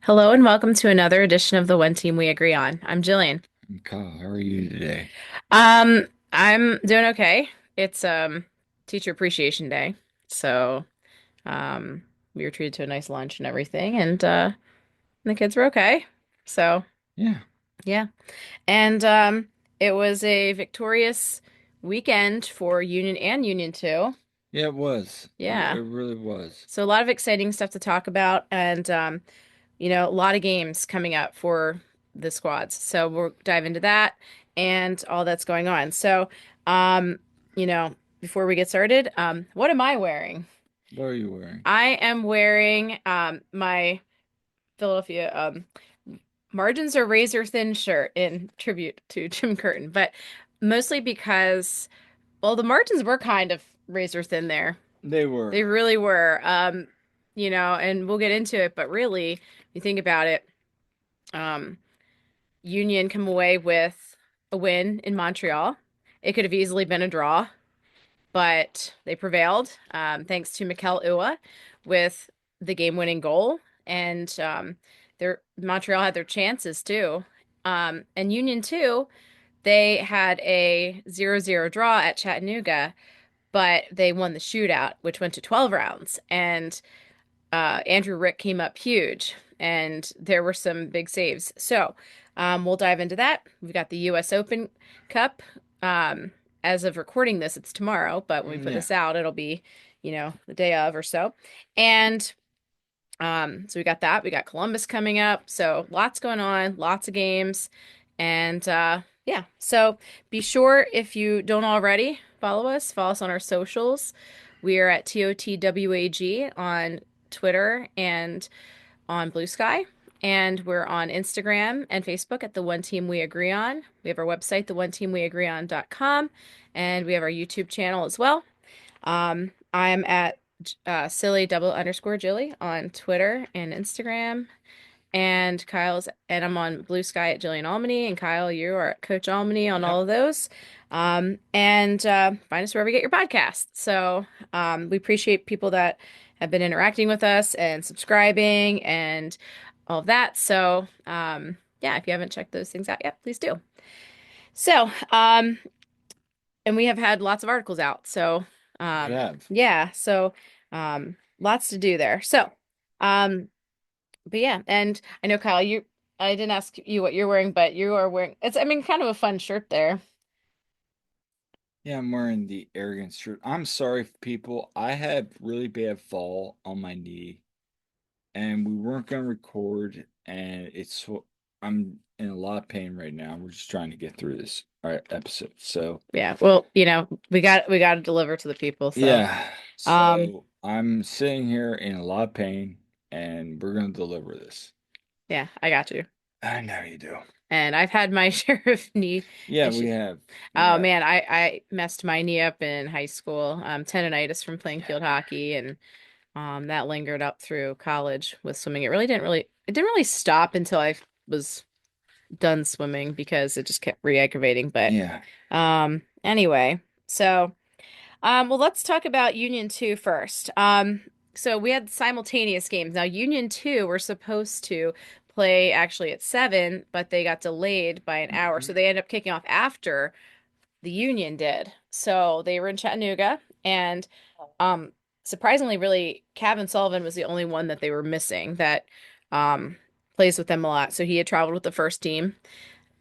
Hello and welcome to another edition of the One Team We Agree On. I'm Jillian. Kyle, how are you today? I'm doing okay. It's Teacher Appreciation Day. So, um we were treated to a nice lunch and everything and the kids were okay. So, Yeah, yeah. And it was a victorious weekend for Union and Union 2. yeah, it was. It Yeah. really was. So a lot of exciting stuff to talk about and a lot of games coming up for the squads. So we'll dive into that and all that's going on. So, um, before we get started, what am I wearing? What are you wearing? I am wearing my Philadelphia margins are razor thin shirt in tribute to Jim Curtin, but mostly because, well, the margins were kind of razor thin there. They They were. really were. And we'll get into it, but really, if you think about it, um, Union come away with a win in Montreal. It could have easily been a draw, but they prevailed thanks to Mikel Ua with the game-winning goal. And their Montreal had their chances too. And Union too, they had a 0-0 draw at Chattanooga, but they won the shootout, which went to 12 rounds. And Andrew Rick came up huge, and there were some big saves. So we'll dive into that. We've got the U.S. Open Cup. Um, as of recording this, it's tomorrow, but when we put Yeah. this out, it'll be, the day of or so. And so we got that. We got Columbus coming up. So lots going on, lots of games. And yeah, so be sure if you don't already follow us on our socials. We are at TOTWAG on Twitter and on Blue Sky. And we're on Instagram and Facebook at The One Team We Agree On. We have our website, theonteamweagreeon.com, and we have our YouTube channel as well. I'm at silly double underscore Jilly on Twitter and Instagram. And I'm on Blue Sky at Jillian Almany. And Kyle, you are at Coach Almany on all Yep. of those. And find us wherever you get your podcasts. So we appreciate people that have been interacting with us and subscribing and all of that. So yeah, if you haven't checked those things out yet, please do. So, and we have had lots of articles out. So, We have. yeah, so lots to do there. So, but yeah, and I know Kyle, I didn't ask you what you're wearing, but you are wearing it's I mean kind of a fun shirt there. Yeah, I'm wearing the arrogance shirt. I'm sorry, people. I had really bad fall on my knee, and we weren't gonna record, and I'm in a lot of pain right now. We're just trying to get through this episode. So Yeah, well, we got to deliver to the people. So, yeah. um, So I'm sitting here in a lot of pain, and we're gonna deliver this. yeah, I got you. I know you do. And I've had my share of knee Yeah, we issues. have. We Oh have. man, I messed my knee up in high school. Tendonitis from playing Yeah. field hockey, and that lingered up through college with swimming. It didn't really stop until I was done swimming because it just kept re-aggravating. But Yeah. anyway, so well, let's talk about Union 2 first. So we had simultaneous games. Now, Union 2 were supposed to play actually at 7, but they got delayed by an hour. So Mhm. they ended up kicking off after the Union did. So they were in Chattanooga, and um, surprisingly, really, Kevin Sullivan was the only one that they were missing that um, plays with them a lot. So he had traveled with the first team.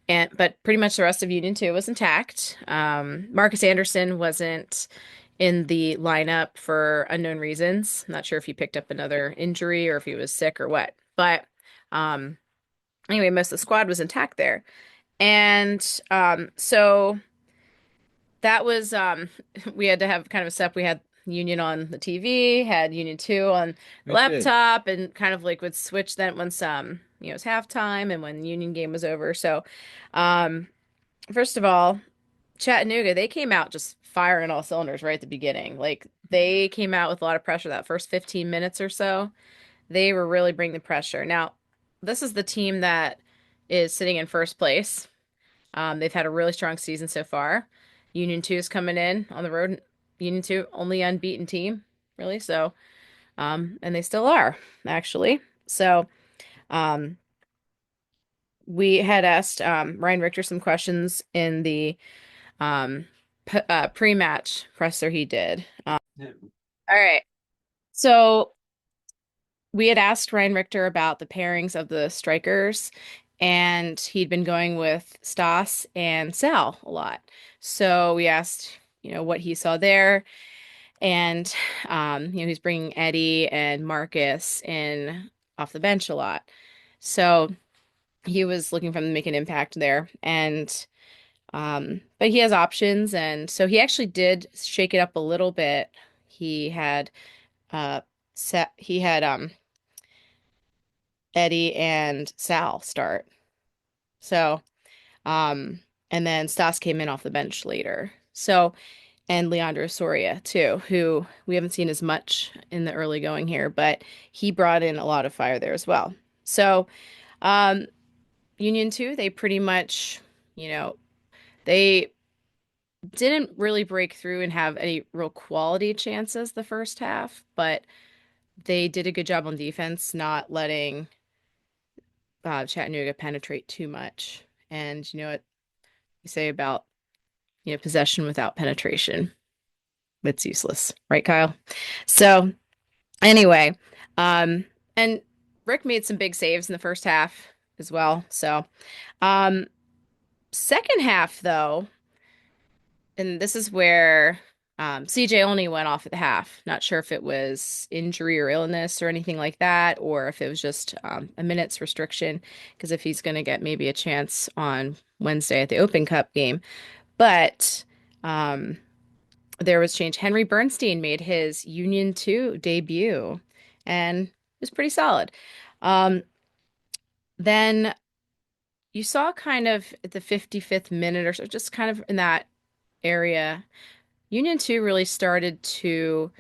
But pretty much the rest of Union 2 was intact. Marcus Anderson wasn't in the lineup for unknown reasons. Not sure if he picked up another injury or if he was sick or what. But um, anyway, most of the squad was intact there. And so that was we had to have kind of a step. We had Union on the TV, had Union 2 on the We did. laptop, and kind of like would switch then once it was halftime and when the Union game was over. So um first of all, Chattanooga, they came out just firing all cylinders right at the beginning. Like they came out with a lot of pressure that first 15 minutes or so. They were really bringing the pressure. Now, this is the team that is sitting in first place. They've had a really strong season so far. Union 2 is coming in on the road. Union 2, only unbeaten team, really. So, and they still are, actually. So, Um, we had asked Ryan Richter some questions in the pre-match presser he did. Yeah. All right. So we had asked Ryan Richter about the pairings of the strikers, and he'd been going with Stas and Sal a lot. So we asked, what he saw there, and he's bringing Eddie and Marcus in off the bench a lot. So he was looking for them to make an impact there, and but he has options, and so he actually did shake it up a little bit. He had uh he had Eddie and Sal start. So, um, and then Stas came in off the bench later. So, and Leandro Soria too, who we haven't seen as much in the early going here, but he brought in a lot of fire there as well. So, um, Union 2, they pretty much, they didn't really break through and have any real quality chances the first half, but they did a good job on defense, not letting Chattanooga penetrate too much. And you know what you say about, possession without penetration? It's useless, right, Kyle? So anyway, um, and Rick made some big saves in the first half as well. So, um, second half though, and this is where CJ only went off at the half. Not sure if it was injury or illness or anything like that, or if it was just a minute's restriction, because if he's going to get maybe a chance on Wednesday at the Open Cup game. But um, there was change. Henry Bernstein made his Union 2 debut, and it was pretty solid. Um, then you saw kind of at the 55th minute or so, just kind of in that area, Union 2 really started to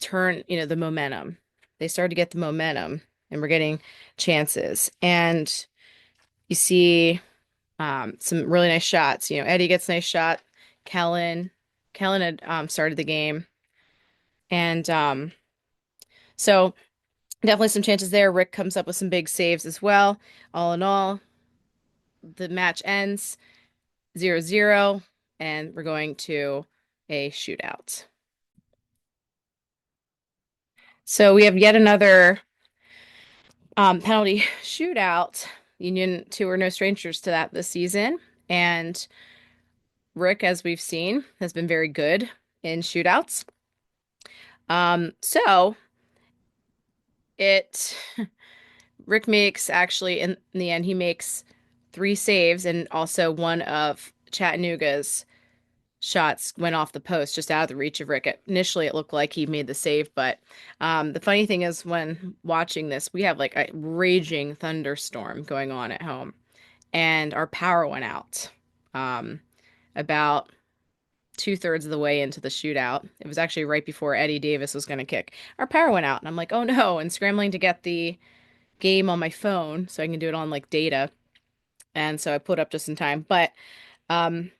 turn, the momentum. They started to get the momentum and we're getting chances. And you see some really nice shots. Eddie gets a nice shot. Kellen, Kellen had started the game. And so definitely some chances there. Rick comes up with some big saves as well. All in all, the match ends 0-0, and we're going to a shootout. So we have yet another penalty shootout. Union 2 are no strangers to that this season. And Rick, as we've seen, has been very good in shootouts. So it Rick makes actually in the end he makes three saves, and also one of Chattanooga's shots went off the post just out of the reach of Rick. Initially, it looked like he made the save, but the funny thing is when watching this, we have like a raging thunderstorm going on at home, and our power went out about two-thirds of the way into the shootout. It was actually right before Eddie Davis was going to kick. Our power went out, and I'm like, oh no, and scrambling to get the game on my phone so I can do it on like data. And so I put up just in time. But um,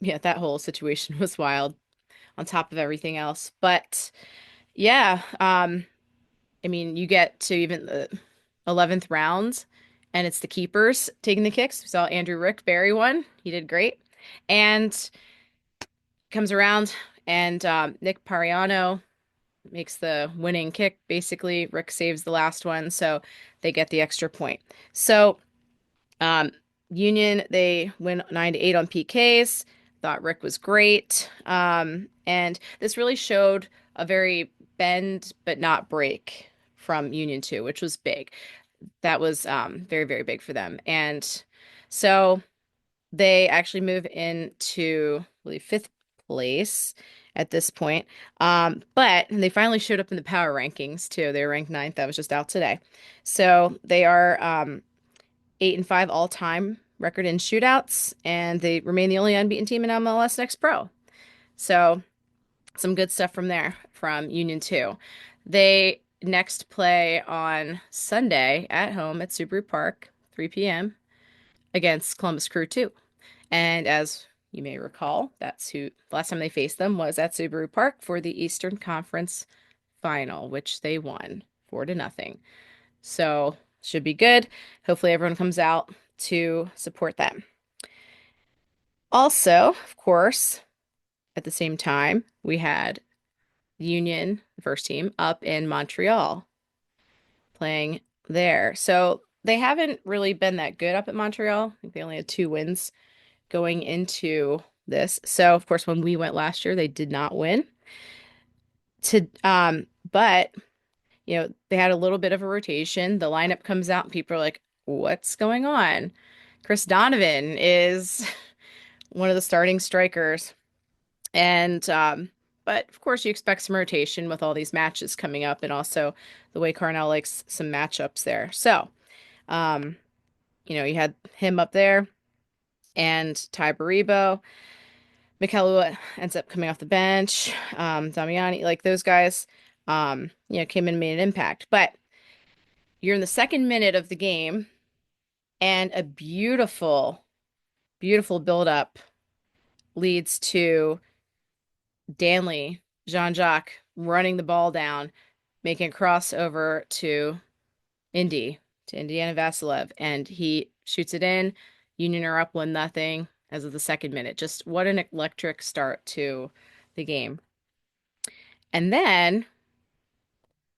yeah, that whole situation was wild on top of everything else. But yeah, I mean, you get to even the 11th round, and it's the keepers taking the kicks. We saw Andrew Rick bury one. He did great. And comes around, and Nick Pariano makes the winning kick. Basically, Rick saves the last one, so they get the extra point. So Um, Union, they win 9-8 on PKs. Thought Rick was great. And this really showed a very bend but not break from Union 2, which was big. That was very, very big for them. And so they actually move into, I believe, fifth place at this point. But they finally showed up in the power rankings too. They were ranked ninth. That was just out today. So they are 8-5 all-time record in shootouts, and they remain the only unbeaten team in MLS Next Pro. So some good stuff from there from Union 2. They next play on Sunday at home at Subaru Park, 3 p.m. against Columbus Crew 2. And as you may recall, that's who last time they faced them was at Subaru Park for the Eastern Conference Final, which they won 4-0. So should be good. Hopefully everyone comes out to support them. Also, of course, at the same time, we had Union, the first team, up in Montreal playing there. So they haven't really been that good up at Montreal. I think they only had 2 wins going into this. So of course, when we went last year, they did not win. But they had a little bit of a rotation. The lineup comes out and people are like, what's going on? Chris Donovan is one of the starting strikers. And but of course you expect some rotation with all these matches coming up and also the way Carnell likes some matchups there. So, um, you had him up there and Ty Baribo. Mikel ends up coming off the bench. Damiani, like those guys, came in and made an impact. But you're in the second minute of the game, and a beautiful, beautiful build-up leads to Danley, Jean-Jacques running the ball down, making a crossover to Indiana Vasilev, and he shoots it in. Union are up 1-0 as of the second minute. Just what an electric start to the game. And then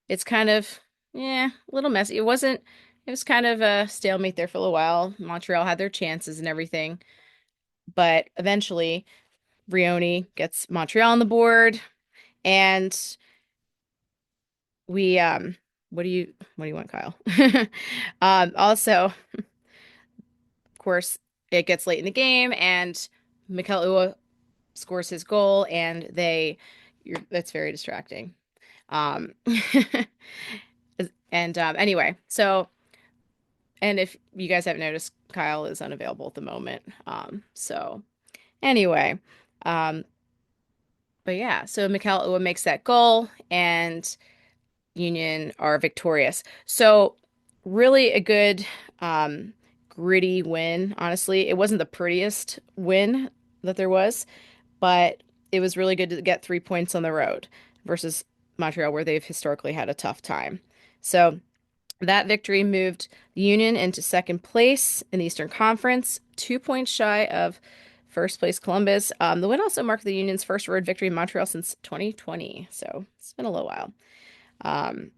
it's kind of, yeah, a little messy. It was kind of a stalemate there for a little while. Montreal had their chances and everything, but eventually Brioni gets Montreal on the board, and we what do you want, Kyle? Also, of course, it gets late in the game, and Mikel Ua scores his goal, and that's very distracting. Um, and anyway, so and if you guys haven't noticed, Kyle is unavailable at the moment. So anyway, um, but yeah, so Mikel Ua makes that goal, and Union are victorious. So really a good gritty win, honestly. It wasn't the prettiest win that there was, but it was really good to get 3 points on the road versus Montreal, where they've historically had a tough time. So that victory moved the Union into second place in the Eastern Conference, 2 points shy of first place Columbus. The win also marked the Union's first road victory in Montreal since 2020, so it's been a little while. Um,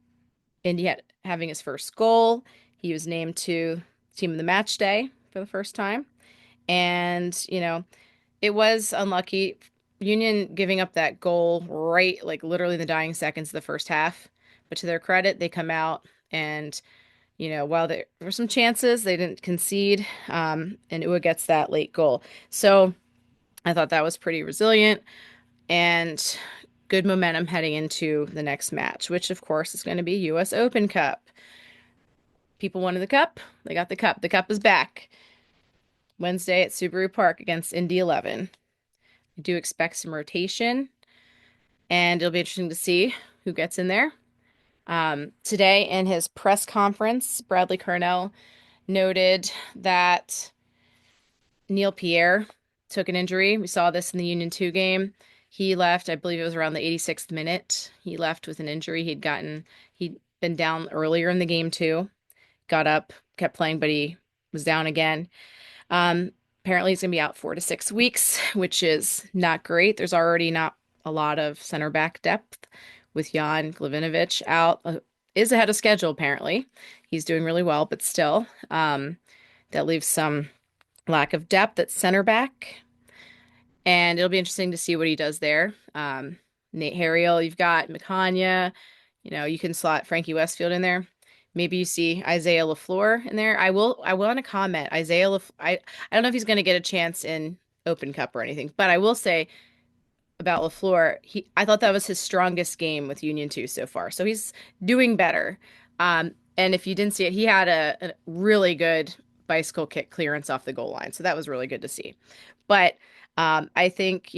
and yet, having his first goal, he was named to Team of the Match Day for the first time. And, it was unlucky. Union giving up that goal right, like literally in the dying seconds of the first half. But to their credit, they come out and, while there were some chances, they didn't concede. And Ua gets that late goal. So I thought that was pretty resilient and good momentum heading into the next match, which of course is going to be US Open Cup. People wanted the cup. They got the cup. The cup is back Wednesday at Subaru Park against Indy 11. I do expect some rotation, and it'll be interesting to see who gets in there. Today, in his press conference, Bradley Carnell noted that Neil Pierre took an injury. We saw this in the Union 2 game. He left, I believe it was around the 86th minute. He left with an injury. He'd been down earlier in the game too. Got up, kept playing, but he was down again. Apparently he's going to be out 4 to 6 weeks, which is not great. There's already not a lot of center back depth with Jan Glavinovic out. Is ahead of schedule, apparently. He's doing really well, but still, that leaves some lack of depth at center back. And it'll be interesting to see what he does there. Nate Harriel, you've got McCanya. You can slot Frankie Westfield in there. Maybe you see Isaiah LaFleur in there. I want to comment. I don't know if he's going to get a chance in Open Cup or anything, but I will say about LaFleur, I thought that was his strongest game with Union 2 so far. So he's doing better. And if you didn't see it, he had a really good bicycle kick clearance off the goal line. So that was really good to see. But I think,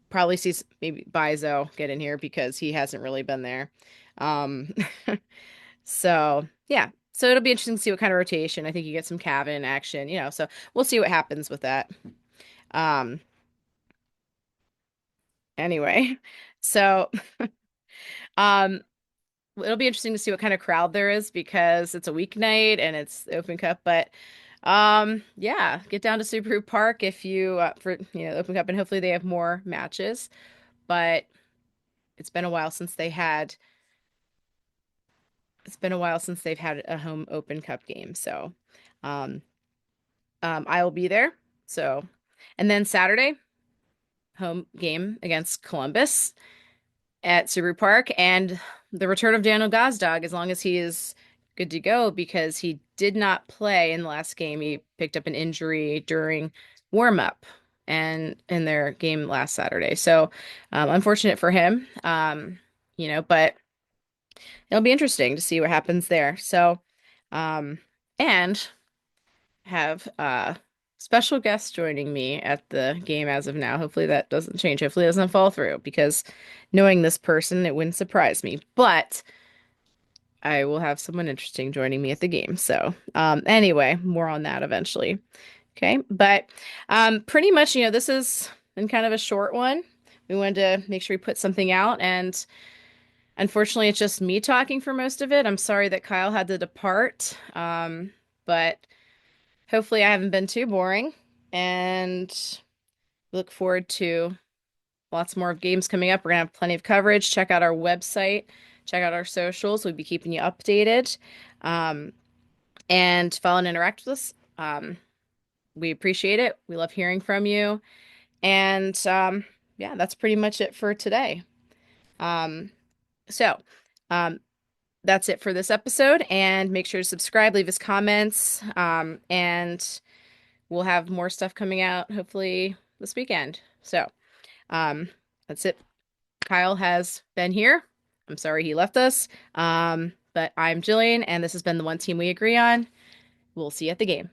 probably see maybe Bizo get in here because he hasn't really been there. Um, so yeah, so it'll be interesting to see what kind of rotation. I think you get some Cavan action, so we'll see what happens with that. Um, anyway, so um, it'll be interesting to see what kind of crowd there is because it's a weeknight and it's the Open Cup. But yeah, get down to Subaru Park if you for the Open Cup, and hopefully they have more matches. But it's been a while since they had it's been a while since they've had a home Open Cup game. So um I will be there. So and then Saturday, home game against Columbus at Subaru Park, and the return of Daniel Gazdag as long as he is good to go because he did not play in the last game. He picked up an injury during warm up and in their game last Saturday. So unfortunate for him. But it'll be interesting to see what happens there. So and have special guests joining me at the game as of now. Hopefully that doesn't change. Hopefully it doesn't fall through because knowing this person, it wouldn't surprise me. But I will have someone interesting joining me at the game. So, anyway, more on that eventually. Okay. But pretty much, this has been kind of a short one. We wanted to make sure we put something out, and unfortunately, it's just me talking for most of it. I'm sorry that Kyle had to depart. But hopefully, I haven't been too boring, and look forward to lots more games coming up. We're gonna have plenty of coverage. Check out our website, check out our socials. We'll be keeping you updated. Um, and follow and interact with us. We appreciate it. We love hearing from you. And yeah, that's pretty much it for today. Um, so um, that's it for this episode. And make sure to subscribe, leave us comments, and we'll have more stuff coming out hopefully this weekend. So um, that's it. Kyle has been here. I'm sorry he left us. But I'm Jillian, and this has been the One Team We Agree On. We'll see you at the game.